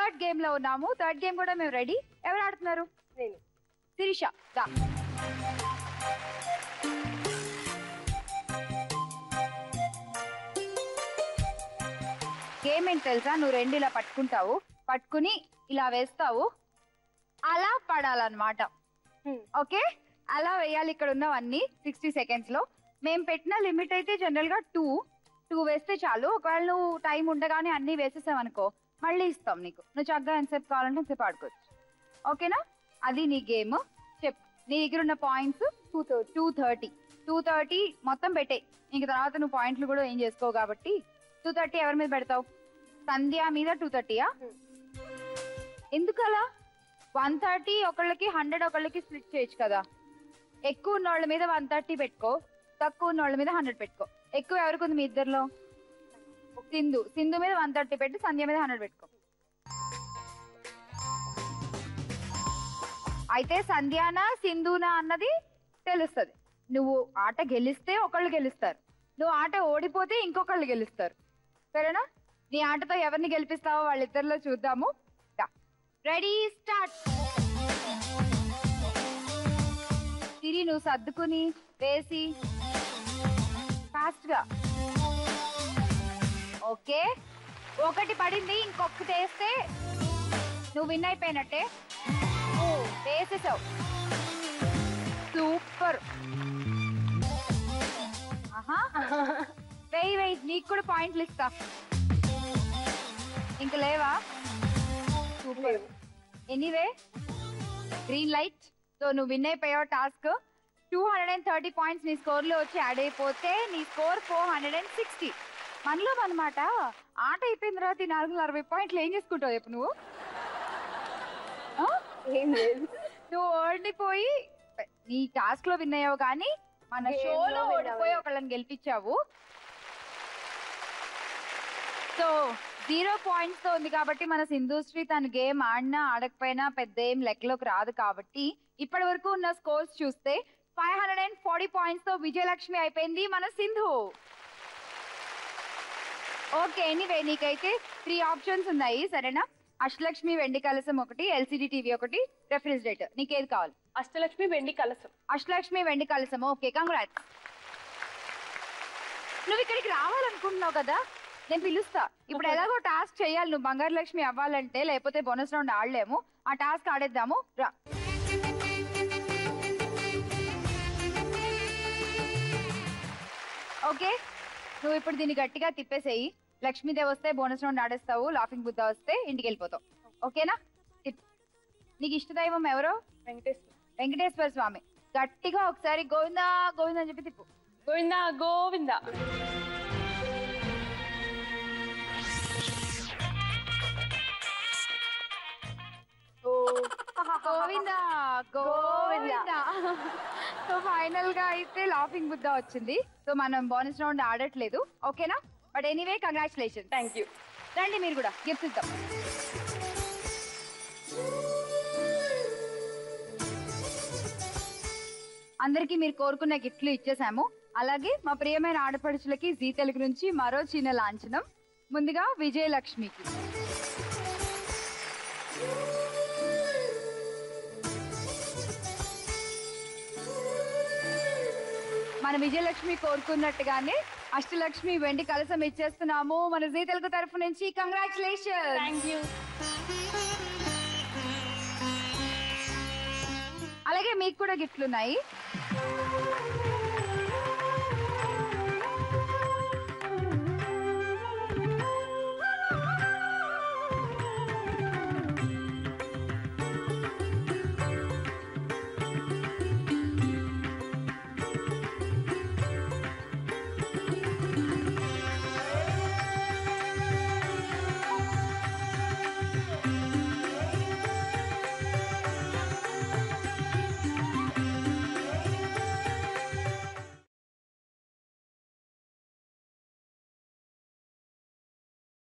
Third game లో ఉన్నాము. Third game కూడా మేము రెడీ. ఎవరు ఆడుతున్నారు? నేను. శిరీష దా. గేమ్ ఏంటి తెలుసా? నువ్వు రెండు ఇలా పట్టుకుంటావు, పట్టుకుని ఇలా వేస్తావు, అలా పడాలన్నమాట. ఓకే, అలా వేయాలి. ఇక్కడ ఉన్నవన్నీ 60 seconds లో. మేము పెట్టిన లిమిట్ అయితే జనరల్ గా 2 వేస్తే చాలు. ఒకవేళ నువ్వు టైం ఉండగానే అన్ని వేసేసావు అనుకో, మళ్ళీ ఇస్తాం నీకు. నువ్వు చక్కగా ఎంతసేపు కావాలంటే ఎంతసేపు ఆడుకోవచ్చు. ఓకేనా? అది నీ గేమ్. చెప్పు, నీ దగ్గర ఉన్న పాయింట్స్ 230 మొత్తం పెట్టే. ఇంక తర్వాత నువ్వు పాయింట్లు కూడా ఏం చేసుకోవు కాబట్టి 230 ఎవరి మీద పెడతావు? సంధ్య మీద 230యా? ఎందుకలా? 130 ఒకళ్ళకి, 100 ఒకళ్ళకి స్ప్లిట్ చేయొచ్చు కదా. ఎక్కువ ఉన్న వాళ్ళ మీద 130 పెట్టుకో, తక్కువ ఉన్న వాళ్ళ మీద 100 పెట్టుకో. ఎక్కువ ఎవరికి ఉంది మీ ఇద్దరులో? సింధు మీద 130 పెట్టి, సంధ్య మీద 100 పెట్టుకో. అయితే సంధ్యానా సింధునా అన్నది తెలుస్తుంది. నువ్వు ఆట గెలిస్తే ఒకళ్ళు గెలుస్తారు, నువ్వు ఆట ఓడిపోతే ఇంకొకళ్ళు గెలుస్తారు. సరేనా? నీ ఆటతో ఎవరిని గెలిపిస్తావో వాళ్ళిద్దరిలో చూద్దాము. Ready, start. సిరి, నువ్వు సర్దుకుని వేసి ఫాస్ట్ గా. ఓకే, ఒకటి పడింది, ఇంకొకటి వేస్తే నువ్వు విన్ అయిపోయినట్టే. వేసేసావు, సూపర్. వెయ్యి నీకు కూడా పాయింట్లు ఇస్తా. ఇంక లేవా? Super. Anyway, green light. So నువ్వు విన్ అయిపోయావు. టాస్క్ 230 పాయింట్స్ నీ స్కోర్ లో వచ్చి యాడ్ అయిపోతే నీ స్కోర్ 460. మనలో అనమాట. ఆట అయిపోయిన తర్వాత 460 పాయింట్లు ఏం చేసుకుంటావు చెప్పు నువ్వు? ఏం లేదు, నువ్వు ఓడిపోయి నీ టాస్క్ లో విన్ అయ్యావు, కానీ మన షోలో ఓడిపోయి ఒకళ్ళని గెలిపించావు. సో 0 points తో ఉంది కాబట్టి మన సింధుశ్రీ తన గేమ్ ఆడినా ఆడకపోయినా పెద్ద ఏం లెక్కలోకి రాదు. కాబట్టి ఇప్పటి వరకు ఉన్న స్కోర్స్ చూస్తే 540 పాయింట్స్ తో విజయలక్ష్మి అయిపోయింది మన సింధు. ఓకే, ఎనీవే నీకైతే 3 ఆప్షన్స్ ఉన్నాయి. సరేనా? అష్టలక్ష్మి వెండి కలసం ఒకటి, ఎల్సిడి టీవీ ఒకటి, రెఫ్రిజిరేటర్. నీకేది కావాలి? అష్టలక్ష్మి వెండి కలసం. అష్టలక్ష్మి వెండి కలసం. Okay, congrats. నువ్వు ఇక్కడికి రావాలనుకుంటున్నావు కదా, నేను పిలుస్తా. ఇప్పుడు ఎలాగో టాస్క్ చేయాలి, నువ్వు బంగారు లక్ష్మి అవ్వాలంటే, లేకపోతే బోనస్ రౌండ్ ఆడలేము. ఆ టాస్క్ ఆడేద్దాము, రా. ఓకే, నువ్వు ఇప్పుడు దీన్ని గట్టిగా తిప్పేసేయి. లక్ష్మీదేవి వస్తే బోనస్ రౌండ్ ఆడేస్తావు, లాఫింగ్ బుద్ధ వస్తే ఇంటికి వెళ్ళిపోతావు. ఓకేనా? నీకు ఇష్టదైవం ఎవరో? వెంకటేశ్వర స్వామి. గట్టిగా ఒకసారి గోవిందా గోవిందా అని చెప్పి తిప్పు. గోవిందా గోవిందా. గోవిందా గోవిందా. సో ఫైనల్ గా అయితే లాఫింగ్ బుద్ధ వచ్చింది. సో మనం బోనస్ రౌండ్ ఆడట్లేదు. ఓకేనా? But anyway, congratulation. Thank you. రండి మీరు కూడా గిఫ్ట్స్ ఇద్దాం. అందరికి మీరు కోరుకున్న గిఫ్ట్లు ఇచ్చేసాము. అలాగే మా ప్రియమైన ఆడపడుచులకి జీ తెలుగు నుంచి మరో చిన్న లాంఛనం. ముందుగా విజయలక్ష్మికి. మన విజయలక్ష్మి కోరుకున్నట్టుగానే అష్టలక్ష్మి వెండి కలసం ఇచ్చేస్తున్నాము మన జీ తెలుగు తరఫు నుంచి. కంగ్రాచులేషన్. Thank you. అలాగే మీకు కూడా గిఫ్ట్లు ఉన్నాయి.